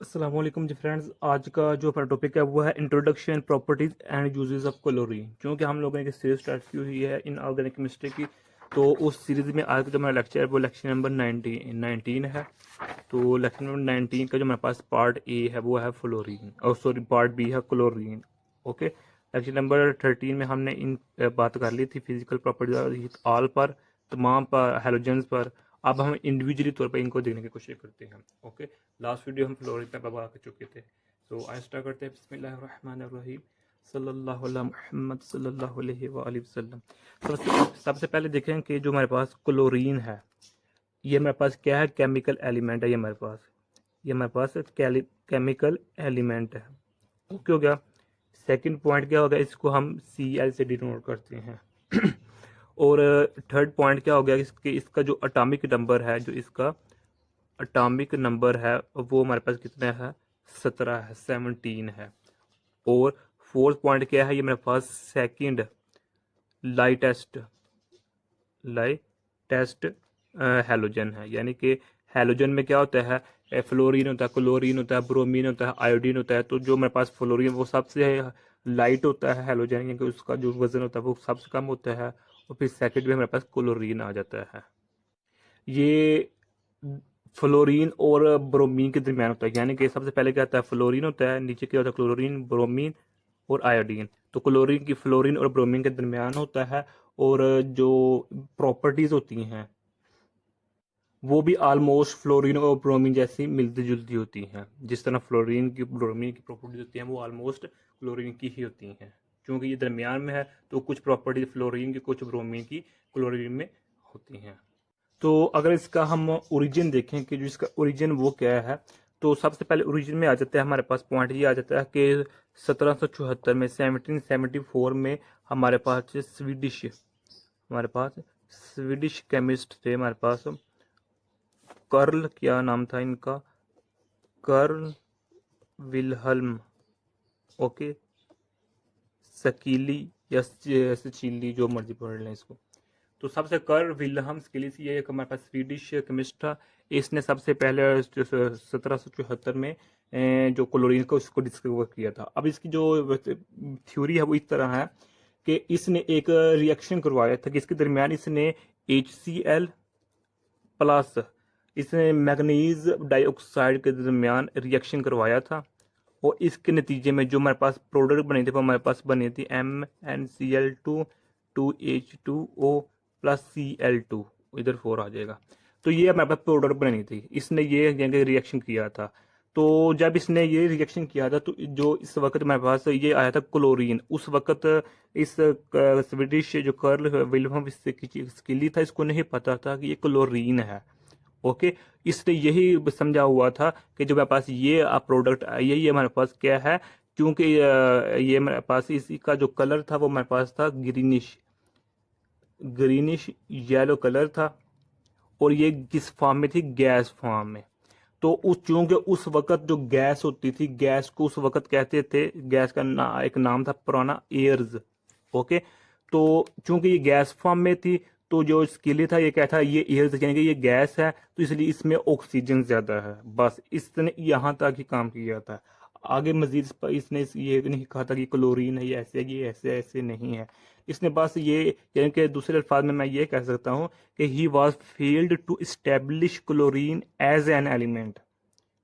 अस्सलाम वालेकुम जी फ्रेंड्स। आज का जो हमारा टॉपिक है वो है introduction properties and uses of chlorine. क्योंकि हम लोगों ने एक सीरीज स्टार्ट की हुई है इन ऑर्गेनिक केमिस्ट्री की, तो उस सीरीज में आज का जो हमारा लेक्चर है वो लेक्चर नंबर 19 है। तो लेक्चर नंबर 19 का जो हमारे पास पार्ट ए है वो है फ्लोरीन, और सॉरी पार्ट बी है क्लोरीन। ओके, लेक्चर नंबर 13 में हमने इन बात कर ली थी फिजिकल प्रॉपर्टीज ऑल पर, तमाम पर, हेलोजेंस पर। अब हम इंडिविजुअली तौर पर इनको देखने की कोशिश करते हैं। ओके, लास्ट वीडियो हम फ्लोरीन पे बात कर चुके थे। तो आज स्टार्ट करते हैं। बिस्मिल्लाहिर्रहमानिर्रहीम, सल्लल्लाहु अला मुहम्मद सल्लल्लाहु अलैहि वसल्लम। सबसे पहले देखें कि जो हमारे पास क्लोरीन है, ये हमारे पास क्या है? केमिकल एलिमेंट है। ये हमारे पास केमिकल एलिमेंट है। ओके हो गया। सेकंड पॉइंट क्या होगा? इसको हम Cl से डिनोट करते हैं। और थर्ड पॉइंट क्या हो गया? इसका जो अटामिक नंबर है, जो इसका अटामिक नंबर है वो हमारे पास कितना है? 17 है, 17 है। और फोर्थ पॉइंट क्या है? ये मेरे पास सेकंड लाइटेस्ट लाइटेस्ट हेलोजन है। यानी कि हेलोजन में क्या होता है? फ्लोरीन होता है, क्लोरीन होता है, ब्रोमीन होता है, आयोडीन होता है। तो जो मेरे पास फ्लोरीन वो सबसे लाइट होता है हेलोजन, यानी कि उसका जो वजन होता है वो सबसे कम होता है। और फिर सेकंड में हमारे पास क्लोरीन आ जाता है। ये फ्लोरीन और ब्रोमीन के दरमियान होता है। यानी कि सबसे पहले क्या आता है? फ्लोरीन होता है, नीचे क्या होता है? क्लोरीन, ब्रोमीन और आयोडीन। तो क्लोरीन की फ्लोरीन और ब्रोमीन के दरमियान होता है। और जो प्रॉपर्टीज होती हैं वो भी ऑलमोस्ट फ्लोरीन और ब्रोमीन जैसी मिलती जुलती होती हैं। जिस तरह फ्लोरीन की ब्रोमीन की प्रॉपर्टीज होती हैं वो ऑलमोस्ट क्लोरीन की ही होती हैं। क्योंकि ये दरमियान में है तो कुछ प्रॉपर्टीज फ्लोरीन की, कुछ ब्रोमीन की क्लोरीन में होती हैं। तो अगर इसका हम ओरिजिन देखें कि जो इसका ओरिजिन वो क्या है, तो सबसे पहले ओरिजिन में आ जाता है हमारे पास पॉइंट ये आ जाता है कि 1774 में, 1774 में हमारे पास हमारे पास स्वीडिश केमिस्ट थे। हमारे पास कर्ल, क्या नाम था इनका? कर्ल विल्हल्म। ओके, सकीली या सचीली, जो मर्जी पढ़ लें इसको। तो सबसे कर विल्हम स्किलिस, ये एक हमारे पास स्वीडिश केमिस्ट था। इसने सबसे पहले 1774 में जो क्लोरीन को इसको डिस्कवर किया था। अब इसकी जो थ्योरी है वो इस तरह है कि इसने एक रिएक्शन करवाया था कि इसके दरमियान इसने HCl प्लस इसने मैग्नीज डाइऑक्साइड के दरमियान रिएक्शन करवाया था। और इसके नतीजे में जो हमारे पास प्रोडक्ट बने थे वो हमारे पास बनी थी MnCl2 2H2O प्लस Cl2, इधर 4 आ जाएगा। तो ये हमारे पास प्रोडक्ट बनी थी, इसने ये रिएक्शन किया था। तो जब इसने ये रिएक्शन किया था तो जो इस वक्त हमारे पास ये आया था क्लोरीन, उस वक्त इस स्वीडिश जो कर्ल विल्हम स्किली था, इसको नहीं पता था कि ये क्लोरीन है। ओके, इसने यही समझा हुआ था कि जो मेरे पास ये प्रोडक्ट आई है ये हमारे पास क्या है? क्योंकि ये हमारे पास इसी का जो कलर था वो हमारे पास था ग्रीनिश ग्रीनिश येलो कलर था। और ये किस फॉर्म में थी? गैस फॉर्म में। तो उस चूंकि उस वक्त जो गैस होती थी, गैस को उस वक्त कहते थे, गैस का एक नाम था पुराना, एयर्स। ओके, तो चूंकि ये गैस फॉर्म में थी तो जो स्किली था ये क्या था? ये एयर्स, यानी कि ये गैस है तो इसलिए इसमें ऑक्सीजन ज्यादा है। बस इसने यहाँ तक ही काम किया था। आगे मजीद इसने ये नहीं कहा था कि क्लोरीन है, ये ऐसे ऐसे नहीं है। इसने बस ये, यानी कि दूसरे अल्फाज में मैं ये कह सकता हूँ कि he was failed to establish chlorine as an element.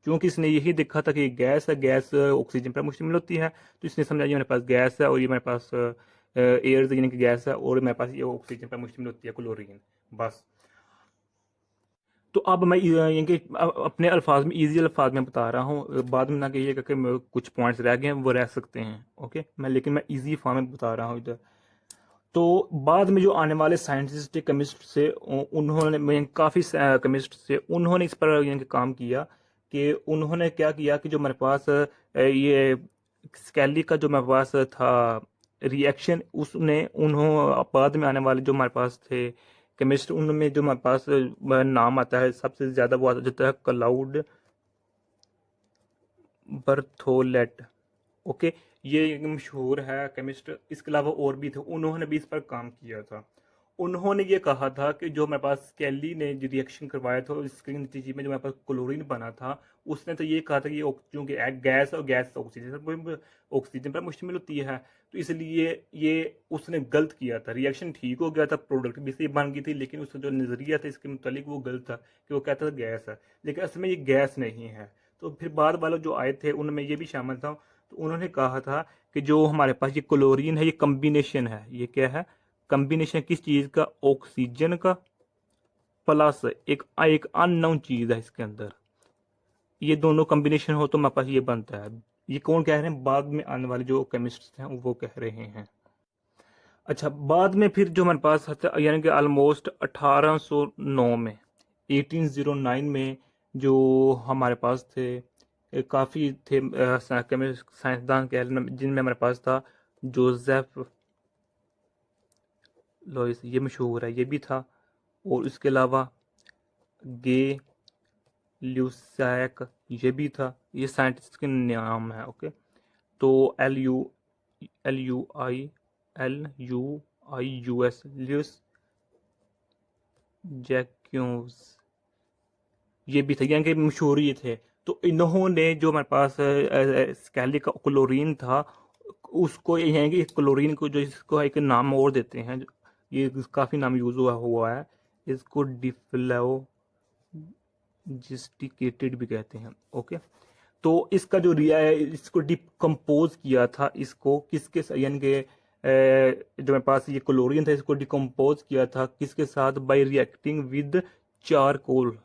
क्योंकि इसने यही देखा था कि गैस है, गैस ऑक्सीजन पर मुश्तमिल होती है, तो इसने समझा ये मेरे पास गैस है और ये मेरे पास एयर यानी कि गैस है, और मेरे पास ये ऑक्सीजन पर मुश्तमिल होती है क्लोरीन। बस। तो अब मैं यानी कि अपने अल्फाज में, इजी अल्फाज में बता रहा हूँ, बाद में ना कहिएगा कि कुछ पॉइंट्स रह गए हैं, वो रह सकते हैं। ओके, लेकिन मैं इजी फॉर्म में बता रहा हूँ इधर। तो बाद में जो आने वाले साइंटिस्ट केमिस्ट से, उन्होंने, मैं काफ़ी केमिस्ट से, उन्होंने इस पर यानी कि काम किया कि उन्होंने क्या किया कि जो मेरे पास ये स्कैली का जो मेरे पास था रिएक्शन, उसने उन्होंने बाद में आने वाले जो हमारे पास थे केमिस्ट, उनमें जो हमारे पास नाम आता है सबसे ज़्यादा वो आता जाता है क्लाउड बर्थोलेट। ओके, ये एक मशहूर है केमिस्ट। इसके अलावा और भी थे, उन्होंने भी इस पर काम किया था। उन्होंने ये कहा था कि जो मेरे पास कैली ने जो रिएक्शन करवाया था इसके नतीजे में जो मेरे पास क्लोरीन बना था, उसने तो ये कहा था कि ये चूंकि गैस और गैस ऑक्सीजन पर मुश्तमिल होती है, तो इसलिए ये उसने गलत किया था। रिएक्शन ठीक हो गया था, प्रोडक्ट भी सही बन गई थी, लेकिन उसका जो नज़रिया था इसके मुतालिक वो गलत था कि वो कहता था गैस है, लेकिन असल में ये गैस नहीं है। तो फिर बाद वाले जो आए थे उनमें ये भी शामिल था, तो उन्होंने कहा था कि जो हमारे पास ये क्लोरीन है ये कम्बिनेशन है। ये क्या है? कम्बिनेशन किस चीज़ का? ऑक्सीजन का प्लस एक एक अननोन चीज़ है इसके अंदर। ये दोनों कम्बिनेशन हो तो हमारे पास ये बनता है। ये कौन कह रहे हैं? बाद में आने वाले जो केमिस्ट हैं वो कह रहे हैं। अच्छा, बाद में फिर जो हमारे पास था यानी कि ऑलमोस्ट 1809 में, 1809 में जो हमारे पास थे काफ़ी थे साइंसदान कह लें, जिनमें हमारे पास था जोसेफ लॉइस, ये मशहूर है, ये भी था। और इसके अलावा गे ल्यूसैक, ये भी था। ये साइंटिस्ट के नाम है। ओके, तो L-U-I-L-U-I-U-S, ल्यूस जैक्यूज, ये भी थे, यानी कि मशहूर ये थे। तो इन्होंने जो हमारे पास स्कैली का क्लोरीन था, उसको यानी कि क्लोरीन को जो इसको एक नाम और देते हैं, ये काफ़ी नाम यूज़ हुआ है, इसको डिफ्लो जिस्टिकेटेड भी कहते हैं। ओके, तो इसका जो रिया है इसको डिकम्पोज किया था, इसको किसके यानी कि जो मेरे पास ये क्लोरीन था इसको डिकम्पोज किया था किसके साथ? बाय रिएक्टिंग विद चारकोल,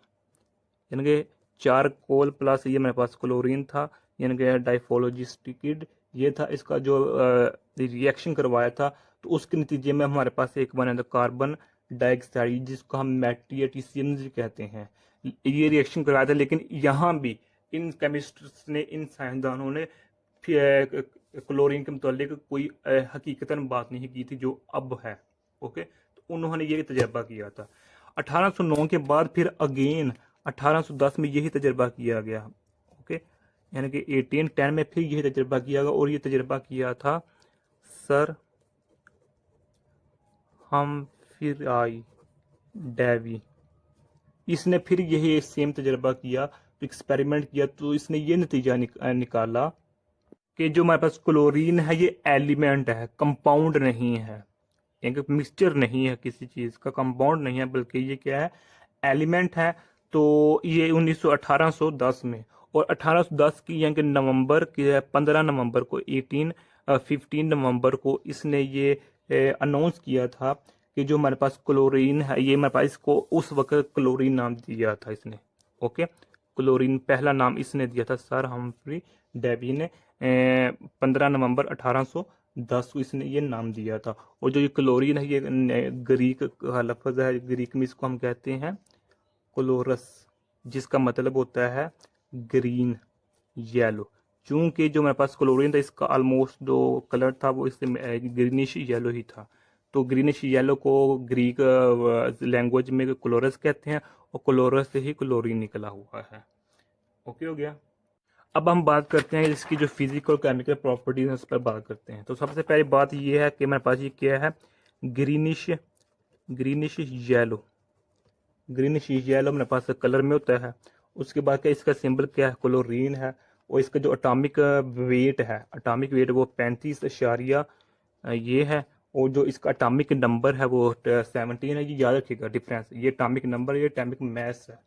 यानी कि चारकोल प्लस ये मेरे पास क्लोरीन था, यानी कि डाइफोलोजिस्टिकिड ये था। इसका जो रिएक्शन करवाया था तो उसके नतीजे में हमारे पास एक बना था कार्बन डाइऑक्साइड, जिसको हम मैट्रियटिसियन कहते हैं। ये रिएक्शन करवाया था, लेकिन यहाँ भी इन केमिस्ट्स ने, इन साइंसदानों ने क्लोरीन के मुतालिक कोई हकीकतन बात नहीं की थी जो अब है। ओके, तो उन्होंने ये तजर्बा किया था 1809 के बाद। फिर अगेन 1810 में यही तजर्बा किया गया। ओके, यानी कि 1810 में फिर यही तजर्बा किया गया, और ये तजर्बा किया था सर हमफ्री डेवी। इसने फिर यही सेम तजर्बा किया, तो एक्सपेरिमेंट किया, तो इसने ये नतीजा निकाला कि जो हमारे पास क्लोरीन है ये एलिमेंट है, कंपाउंड नहीं है, एक मिक्सचर नहीं है, किसी चीज़ का कंपाउंड नहीं है, बल्कि ये क्या है? एलिमेंट है। तो ये 1810 में, और 1810 की यानी कि नवंबर की 15 नवंबर को 15 नवंबर को इसने ये अनाउंस किया था कि जो हमारे पास क्लोरीन है ये हमारे पास, इसको उस वक्त क्लोरीन नाम दिया था इसने। ओके, क्लोरीन पहला नाम इसने दिया था सर हम्फ्री डेवी ने 15 नवंबर 1810 को इसने ये नाम दिया था। और जो ये क्लोरीन है ये ग्रीक का लफ्ज़ है, ग्रीक में इसको हम कहते हैं क्लोरस, जिसका मतलब होता है ग्रीन, येलो। चूंकि जो मेरे पास क्लोरीन था इसका ऑलमोस्ट जो कलर था वो इससे ग्रीनिश येलो ही था, तो ग्रीनिश येलो को ग्रीक लैंग्वेज में क्लोरस कहते हैं, और क्लोरस से ही क्लोरीन निकला हुआ है। ओके हो गया। अब हम बात करते हैं इसकी जो फिजिकल और केमिकल प्रॉपर्टीज है उस पर बात करते हैं। तो सबसे पहली बात ये है कि मेरे पास ये क्या है? Greenish greenish yellow, greenish yellow मेरे पास कलर में होता है। उसके बाद क्या इसका सिंबल क्या है? क्लोरीन है। और इसका जो अटामिक वेट है, अटामिक वेट वो 35 ये है। और जो इसका अटामिक नंबर है वो 17 है। ये याद रखिएगा डिफरेंस, ये अटामिक नंबर, ये अटामिक मैस है।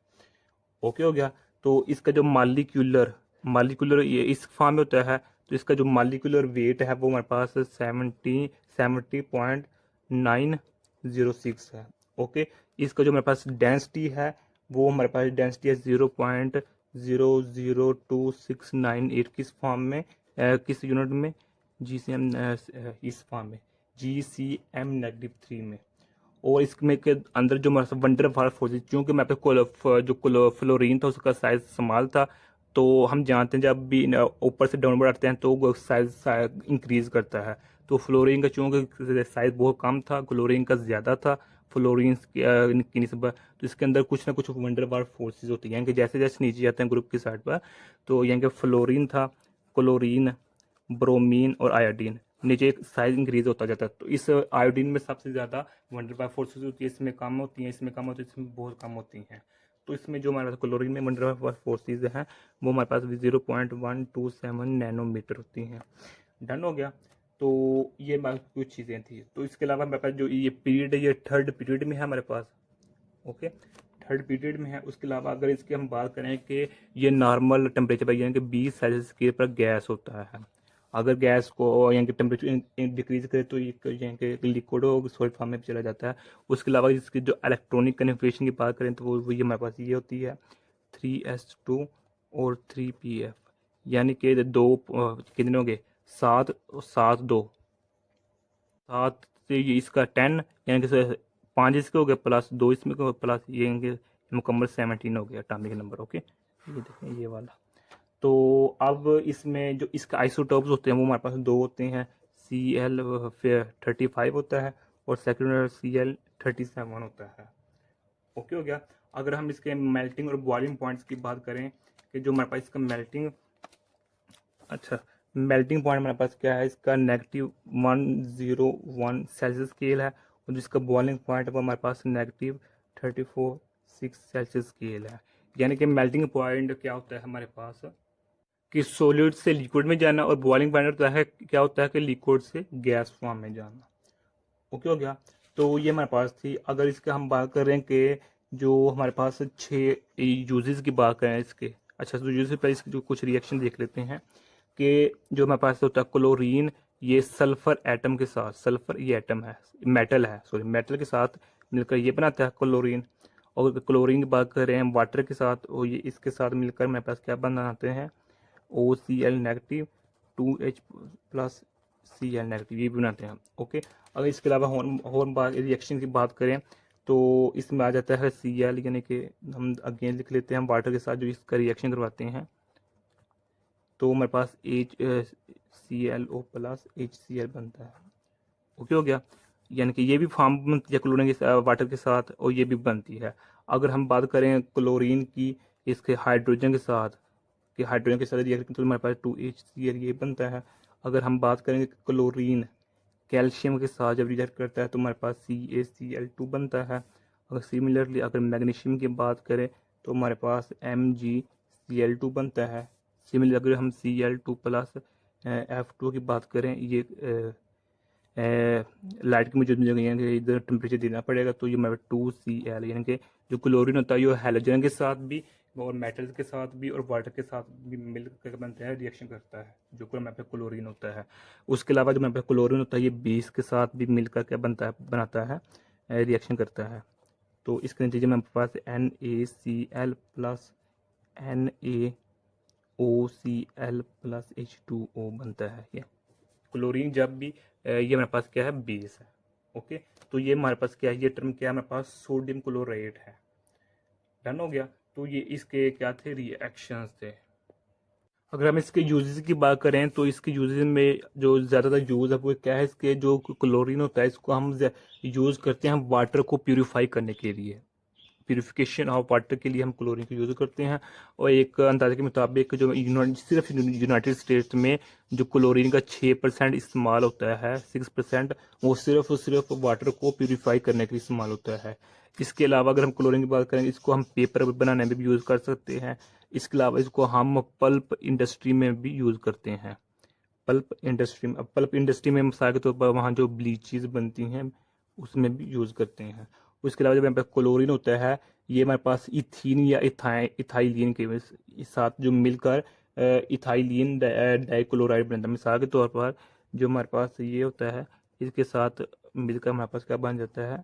ओके हो गया। तो इसका जो मालिक्यूलर मालिक्यूलर ये इस फॉर्म में होता है, तो इसका जो मालिक्यूलर वेट है वो हमारे पास 70.906 है। ओके, इसका जो हमारे पास डेंसिटी है वो हमारे पास डेंसिटी है 0.002698, किस फॉर्म में किस यूनिट में? GCM इस फॉर्म में GCM-3 में। और इसमें के अंदर जो हमारे वंडर वाल फोर्सेज, क्योंकि मैं जो फ्लोरीन था उसका साइज स्मॉल था, तो हम जानते हैं जब भी ऊपर से डाउनवर्ड आते हैं तो वो साइज इंक्रीज करता है। तो फ्लोरीन का चूँकि साइज बहुत कम था, क्लोरीन का ज़्यादा था फ्लोरीन की निस्बत, तो इसके अंदर कुछ ना कुछ वंडर वाल फोर्सेज होती हैं कि जैसे जैसे नीचे जाते हैं ग्रुप की साइड पर। तो यहाँ के फ्लोरीन था, क्लोरीन, ब्रोमीन और आयोडीन। नीचे एक साइज इंक्रीज होता जाता है। तो इस आयोडीन में सबसे ज़्यादा वन बाय फोर्सेज होती है, इसमें कम होती हैं, इसमें कम होती है, इसमें बहुत कम होती हैं। तो इसमें जो हमारे पास क्लोरीन में वन बाय फोर्सेज हैं वो हमारे पास 0.127 नैनोमीटर होती हैं। डन हो गया। तो ये हमारे कुछ चीज़ें थी। तो इसके अलावा हमारे पास जो ये पीरियड है ये थर्ड पीरियड में है हमारे पास। ओके, थर्ड पीरियड में है। उसके अलावा अगर इसकी हम बात करें कि ये नॉर्मल टेम्परेचर पर यानी कि 20 सेल्सियस स्केल पर गैस होता है। अगर गैस को यानी कि टेम्परेचर डिक्रीज करे तो ये यानी कि लिक्विड और सॉलिड फॉर्म में भी चला जाता है। उसके अलावा इसकी जो इलेक्ट्रॉनिक कन्फिग्रेशन की बात करें तो वो ये हमारे पास ये होती है 3s2 और 3p-F, यानी कि दो कितने हो गए 7 7 2 7 से ये इसका 10 यानी कि 5 इसके हो गए प्लस 2 इसमें को प्लस ये यानी कि मुकम्मल 17 हो गया एटॉमिक नंबर। ओके, ये देखें ये वाला। तो अब इसमें जो इसका आइसोटोप्स होते हैं वो हमारे पास दो होते हैं, Cl35 होता है और सेकेंड Cl37 होता है। ओके हो गया। अगर हम इसके मेल्टिंग और बॉइलिंग पॉइंट्स की बात करें कि जो हमारे पास इसका मेल्टिंग मेल्टिंग पॉइंट हमारे पास क्या है, इसका -101 सेल्सियस स्केल है और जिसका बॉइलिंग पॉइंट वो हमारे पास -34.6 सेल्सियस स्केल है। यानी कि मेल्टिंग पॉइंट क्या होता है हमारे पास कि सॉलिड से लिक्विड में जाना और बॉइलिंग पॉइंट होता है क्या होता है कि लिक्विड से गैस फॉर्म में जाना। ओके हो गया। तो ये हमारे पास थी। अगर इसका हम बात करें कि जो हमारे पास 6 यूजेस की बात करें इसके, अच्छा तो यूजेस पर इसके जो कुछ रिएक्शन देख लेते हैं कि जो हमारे पास होता है क्लोरीन, ये सल्फर एटम के साथ, सल्फर ये एटम है, मेटल है सॉरी, मेटल के साथ मिलकर ये बनाता है क्लोरीन। और क्लोरीन की बात करें हम वाटर के साथ और ये इसके साथ मिलकर हमारे पास क्या बनाते हैं OCl negative 2H plus Cl negative, ये भी बनाते हैं। ओके, अगर इसके अलावा और बात रिएक्शन की बात करें तो इसमें आ जाता है Cl, यानी कि हम अगेन लिख लेते हैं वाटर के साथ जो इसका रिएक्शन करवाते हैं तो हमारे पास HClO प्लस HCl बनता है। ओके हो गया। यानी कि ये भी फॉर्म बनती है क्लोरीन के वाटर के साथ और ये भी बनती है। अगर हम बात करें क्लोरीन की इसके हाइड्रोजन के साथ कि हाइड्रोजन के साथ रिएक्ट तो हमारे पास 2HCl ये बनता है। अगर हम बात करेंगे क्लोरीन कैल्शियम के साथ जब रिएक्ट करता है तो हमारे पास CaCl2 बनता है। अगर सिमिलरली अगर मैग्नीशियम की बात करें तो हमारे पास MgCl2 बनता है। सिमिलर अगर हम Cl2 प्लस F2 की बात करें, ये लाइट की मौजूद यानी इधर टेम्परेचर देना पड़ेगा तो ये हमारे 2Cl, यानी कि जो क्लोरीन होता है ये हेलोजन के साथ भी और मेटल्स के साथ भी और वाटर के साथ भी मिलकर बनता है, रिएक्शन करता है जो कि हमारे पे क्लोरीन होता है। उसके अलावा जो हमारे पे क्लोरीन होता है ये बेस के साथ भी मिलकर क्या बनता है, बनाता है, रिएक्शन करता है। तो इसके नतीजे में हमारे पास NaCl plus NaOCl plus H2O बनता है। ये क्लोरीन जब भी ये हमारे पास क्या है बेस है। ओके, तो ये हमारे पास क्या है, ये टर्म क्या है हमारे पास सोडियम क्लोराइड है। डन हो गया। तो ये इसके क्या थे रिएक्शंस थे। अगर हम इसके यूजेस की बात करें तो इसके यूजेस में जो ज़्यादातर यूज़ है वो क्या है, इसके जो क्लोरीन होता है इसको हम यूज़ करते हैं वाटर को प्यूरिफाई करने के लिए, प्यूरिफिकेशन ऑफ वाटर के लिए हम क्लोरीन का यूज़ करते हैं। और एक अंदाजे के मुताबिक जो सिर्फ यूनाइटेड स्टेट्स में जो क्लोरीन का 6% इस्तेमाल होता है, 6% वो सिर्फ वाटर को प्यूरिफाई करने के लिए इस्तेमाल होता है। इसके अलावा अगर हम क्लोरीन की बात करें इसको हम पेपर बनाने में भी यूज़ कर सकते हैं। इसके अलावा इसको हम पल्प इंडस्ट्री में भी यूज़ करते हैं। पल्प इंडस्ट्री में मिसाल के तौर पर वहाँ जो ब्लीचेस बनती हैं उसमें भी यूज़ करते हैं। उसके अलावा जब हमारे पास क्लोरीन होता है ये हमारे पास इथीन या इथाइलिन के साथ जो मिलकर इथाइलिन डाइक्लोराइड बनता है। मिसाल के तौर पर जो हमारे पास ये होता है इसके साथ मिलकर हमारे पास क्या बन जाता है,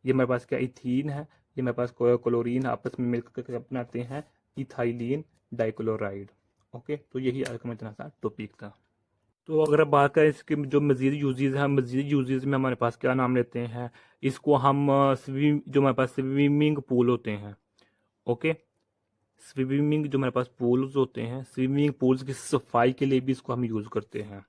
ये हमारे पास क्या इथीन है, ये हमारे पास क्लोरीन आपस में मिलकर क्या बनाते हैं इथाइलिन डाइक्लोराइड। ओके, तो यही आज का इतना सा टॉपिक था। तो अगर आप बात करें इसके जो मज़ीद यूजेस हैं, मज़ीद यूजेस में हमारे पास क्या नाम लेते हैं, इसको हम जो हमारे पास स्विमिंग पूल होते हैं। ओके, स्विमिंग जो हमारे पास पूल्स होते हैं, स्विमिंग पूल्स की सफाई के लिए भी इसको हम यूज़ करते हैं।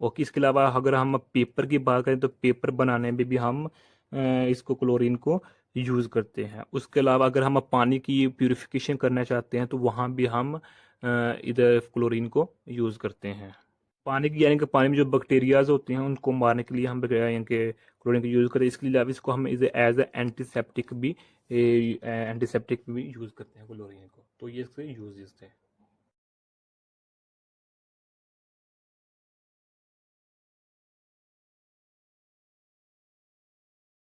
ओके, इसके अलावा अगर हम पेपर की बात करें तो पेपर बनाने में भी हम इसको क्लोरीन को यूज़ करते हैं। उसके अलावा अगर हम पानी की प्यूरिफिकेशन करना चाहते हैं तो वहाँ भी हम इधर क्लोरीन को यूज़ करते हैं। पानी की यानी कि पानी में जो बैक्टीरियाज होते हैं उनको मारने के लिए हम यानी कि क्लोरीन का यूज़ करें। इसके अलावा इसको हम एज एंटीसेप्टिक भी यूज़ करते हैं क्लोरीन को। तो ये इसके यूजेस थे।